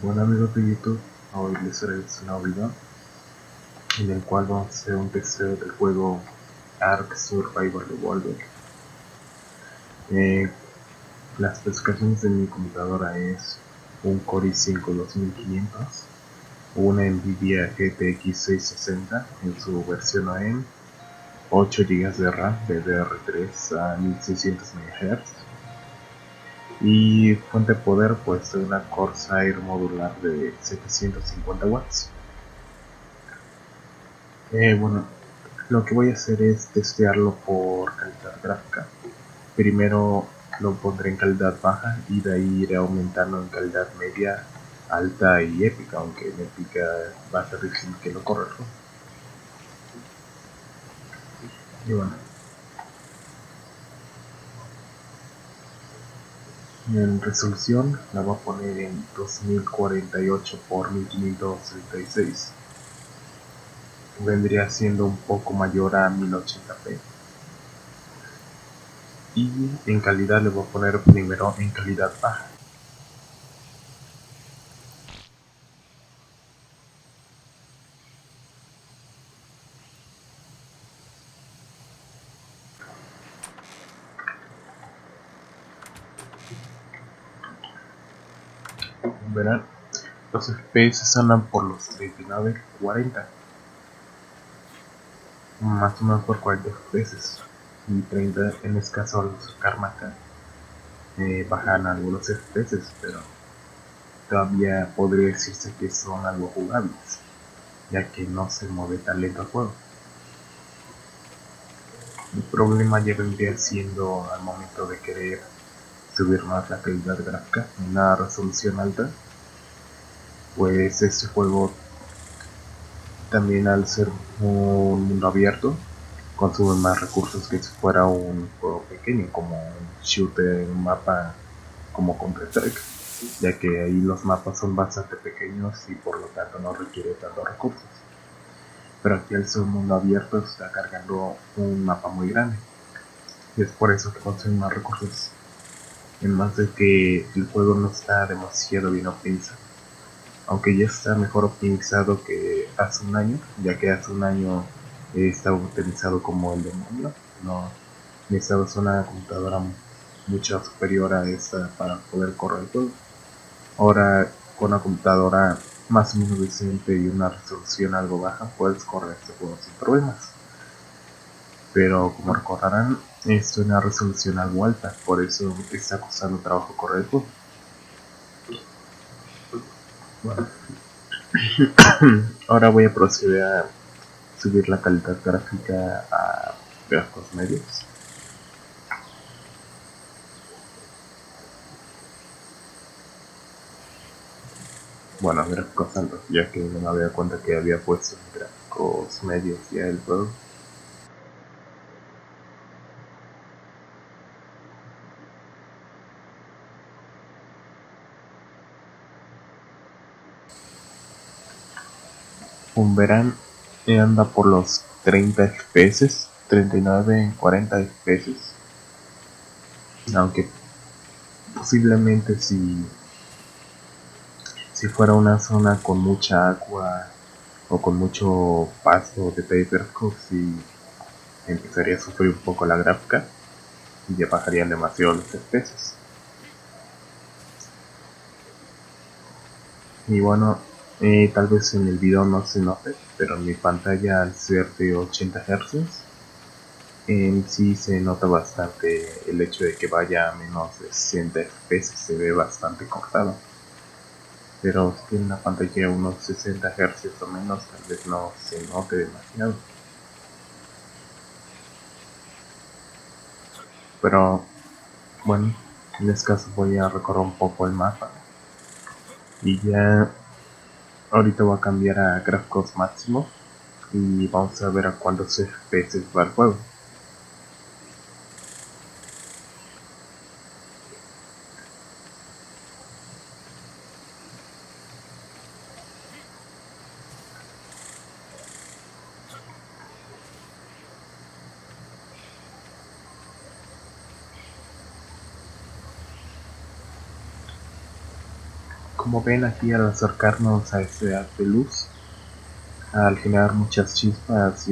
Bueno amigos de YouTube, hoy les traigo un nuevo video en el cual vamos a hacer un testeo del juego Ark Survival Evolved. Las especificaciones de mi computadora es un Core i5 2500, una Nvidia GTX 660 en su versión AM, 8 GB de RAM DDR3 a 1600 MHz y fuente de poder pues de una Corsair modular de 750 watts. Bueno, lo que voy a hacer es testearlo por calidad gráfica. Primero lo pondré en calidad baja y de ahí iré aumentando en calidad media, alta y épica, aunque en épica va a ser difícil que lo corra. Y bueno, en resolución la voy a poner en 2048 x 1536. Vendría siendo un poco mayor a 1080p. Y en calidad le voy a poner primero en calidad baja. Verán, los FPS andan por los 39-40, más o menos por 40 FPS. Y 30 en este caso los Karmaka bajan algunos FPS, pero todavía podría decirse que son algo jugables, ya que no se mueve tan lento el juego. El problema ya vendría siendo al momento de querer subir más la calidad gráfica en una resolución alta, pues este juego también, al ser un mundo abierto, consume más recursos que si fuera un juego pequeño como un shooter, un mapa como Counter-Strike, ya que ahí los mapas son bastante pequeños y por lo tanto no requiere tantos recursos. Pero aquí al ser un mundo abierto está cargando un mapa muy grande y es por eso que consume más recursos. Además de que el juego no está demasiado bien optimizado, aunque ya está mejor optimizado que hace un año, ya que hace un año estaba optimizado como el demonio. No necesitabas una computadora mucho superior a esta para poder correr el juego. Ahora con una computadora más o menos decente y una resolución algo baja puedes correr este juego sin problemas. Pero como recordarán, esto es una resolución algo alta, por eso está costando trabajo correr el juego. Bueno, ahora voy a proceder a subir la calidad gráfica a gráficos medios. Bueno, gráficos altos, ya que no me había dado cuenta que había puesto gráficos medios ya el juego. Un verán anda por los 30 FPS, 39-40 FPS, aunque posiblemente si fuera una zona con mucha agua o con mucho pasto de paperco, si empezaría a sufrir un poco la gráfica y ya bajarían demasiado los FPS. Y bueno, tal vez en el video no se note, pero en mi pantalla, al ser de 80 Hz, en sí se nota bastante el hecho de que vaya a menos de 60 FPS, se ve bastante cortado. Pero si tiene una pantalla de unos 60 Hz o menos, tal vez no se note demasiado. Pero bueno, en este caso voy a recorrer un poco el mapa y ya ahorita voy a cambiar a gráficos máximo y vamos a ver a cuántos FPS va el juego. Como ven aquí, al acercarnos a ese haz de luz, al generar muchas chispas,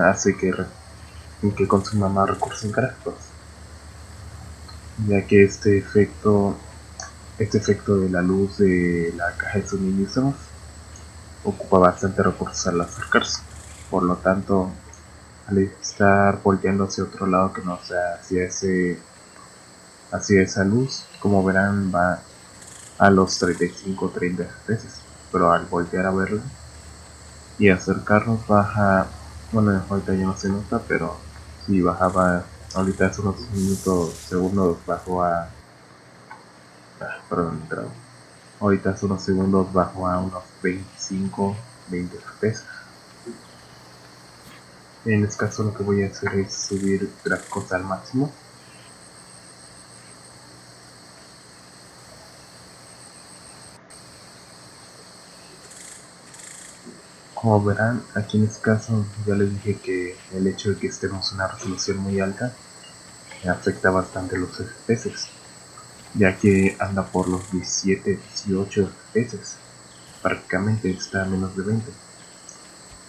hace que consuma más recursos gráficos, ya que este efecto de la luz de la caja de suministros ocupa bastante recursos al acercarse. Por lo tanto, al estar volteando hacia otro lado que no sea hacia esa luz, como verán, va a los 35-30 FPS, pero al voltear a verla y acercarnos baja, bueno, ahorita ya no se nota, pero si bajaba, ahorita hace unos segundos bajó perdón, ahorita hace unos segundos bajó a unos 25-20 FPS. En este caso lo que voy a hacer es subir gráficos al máximo. Como verán, aquí en este caso ya les dije que el hecho de que estemos en una resolución muy alta afecta bastante los FPS, ya que anda por los 17-18 FPS, prácticamente está a menos de 20.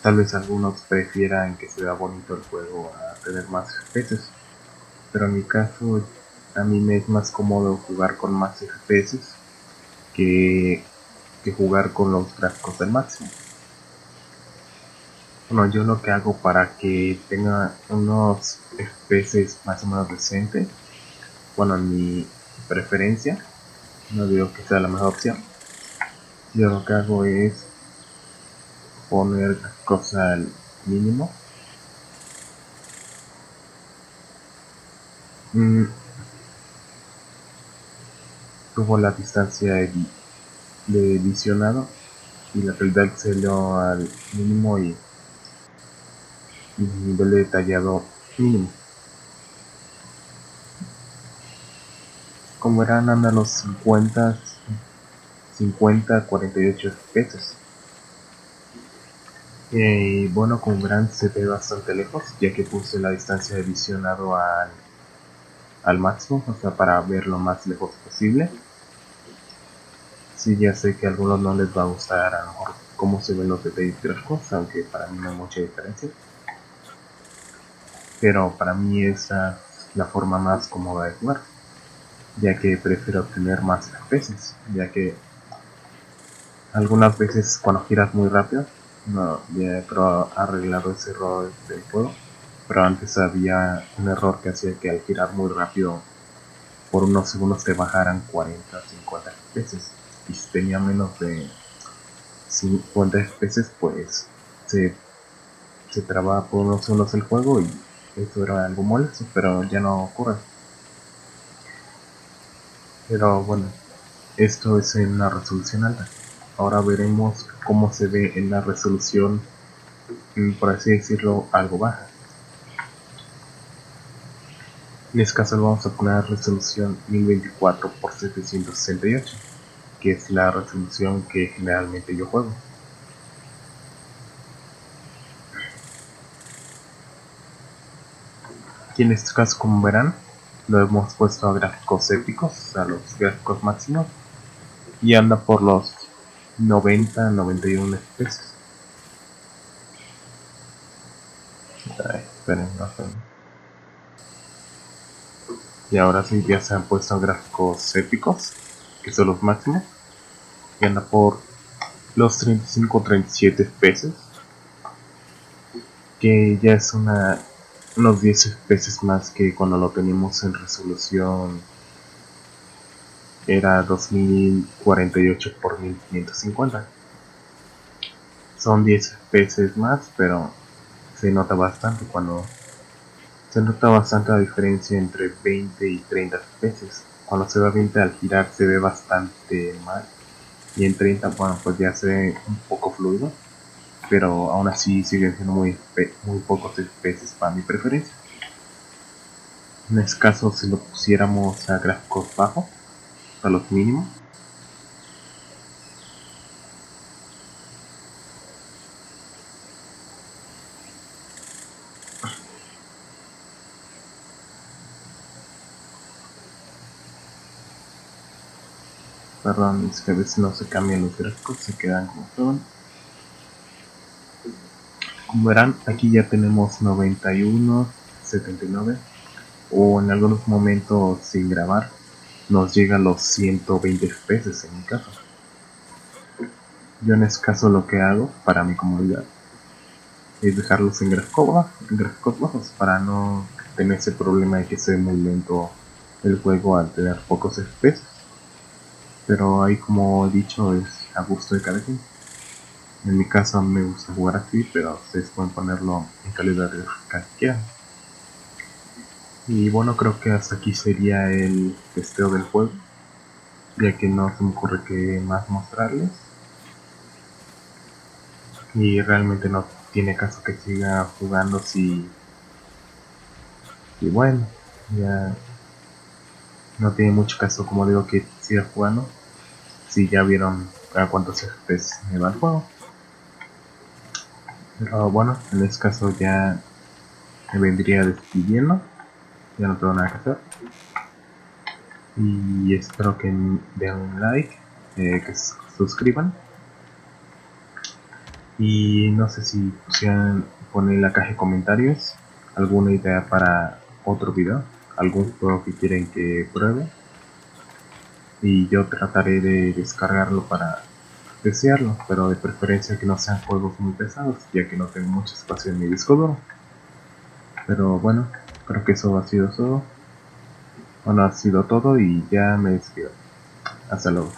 Tal vez algunos prefieran que se vea bonito el juego a tener más FPS, pero en mi caso a mí me es más cómodo jugar con más FPS que, que jugar con los gráficos del máximo. Bueno, yo lo que hago para que tenga unos FPS más o menos decentes, bueno, en mi preferencia, no digo que sea la mejor opción, yo lo que hago es poner cosa al mínimo. Subo la distancia de visionado y la calidad del cielo al mínimo y nivel de detallado mínimo. Como verán, anda a los 50-48 FPS. Y bueno, como verán, se ve bastante lejos, ya que puse la distancia de visionado al máximo, o sea, para ver lo más lejos posible. Sí, ya sé que a algunos no les va a gustar a lo mejor cómo se ven los detalles gráficos, aunque para mí no hay mucha diferencia. Pero para mí esa es la forma más cómoda de jugar, ya que prefiero obtener más FPS, ya que algunas veces cuando giras muy rápido, no, ya creo arreglado ese error del juego, pero antes había un error que hacía que al girar muy rápido por unos segundos te bajaran 40-50 FPS, y si tenía menos de 50 FPS pues se, se trababa por unos segundos el juego y eso era algo molesto, pero ya no ocurre. Pero bueno, esto es en una resolución alta. Ahora veremos cómo se ve en la resolución, por así decirlo, algo baja. En este caso le vamos a poner resolución 1024 x 768, que es la resolución que generalmente yo juego. Aquí en este caso, como verán, lo hemos puesto a gráficos épicos, a los gráficos máximos, y anda por los 90-91 FPS. Esperen, no sé. Y ahora sí ya se han puesto a gráficos épicos, que son los máximos, y anda por los 35-37 FPS, que ya es unos 10 FPS más que cuando lo teníamos en resolución era 2048 por 1550. Son 10 FPS más, pero se nota bastante la diferencia entre 20 y 30 FPS. Cuando se va a 20 al girar se ve bastante mal, y en 30 bueno, pues ya se ve un poco fluido, pero aún así siguen siendo muy pocos FPS para mi preferencia. En este caso, si lo pusiéramos a gráficos bajos, a los mínimos, Perdón, es que a veces no se cambian los gráficos, se quedan como son. Como verán, aquí ya tenemos 91, 79, o en algunos momentos sin grabar nos llega a los 120 FPS en mi caso. Yo en este caso lo que hago para mi comodidad es dejarlos en gráficos bajos para no tener ese problema de que sea muy lento el juego al tener pocos FPS. Pero ahí, como he dicho, es a gusto de cada quien. En mi caso a mí me gusta jugar así, pero ustedes pueden ponerlo en calidad de que quieran. Y bueno, creo que hasta aquí sería el testeo del juego, ya que no se me ocurre qué más mostrarles. Y realmente no tiene caso que siga jugando si... Y bueno, ya no tiene mucho caso, como digo, que siga jugando si ya vieron a cuántos FPS me va el juego. Pero bueno, en este caso ya me vendría despidiendo, ya no tengo nada que hacer. Y espero que den un like, que se suscriban. Y no sé si pusieran poner en la caja de comentarios alguna idea para otro video, algún juego que quieren que pruebe. Y yo trataré de descargarlo para desearlo, pero de preferencia que no sean juegos muy pesados, ya que no tengo mucho espacio en mi disco duro. Pero bueno, creo que eso ha sido todo. Bueno, ha sido todo y ya me despido. Hasta luego.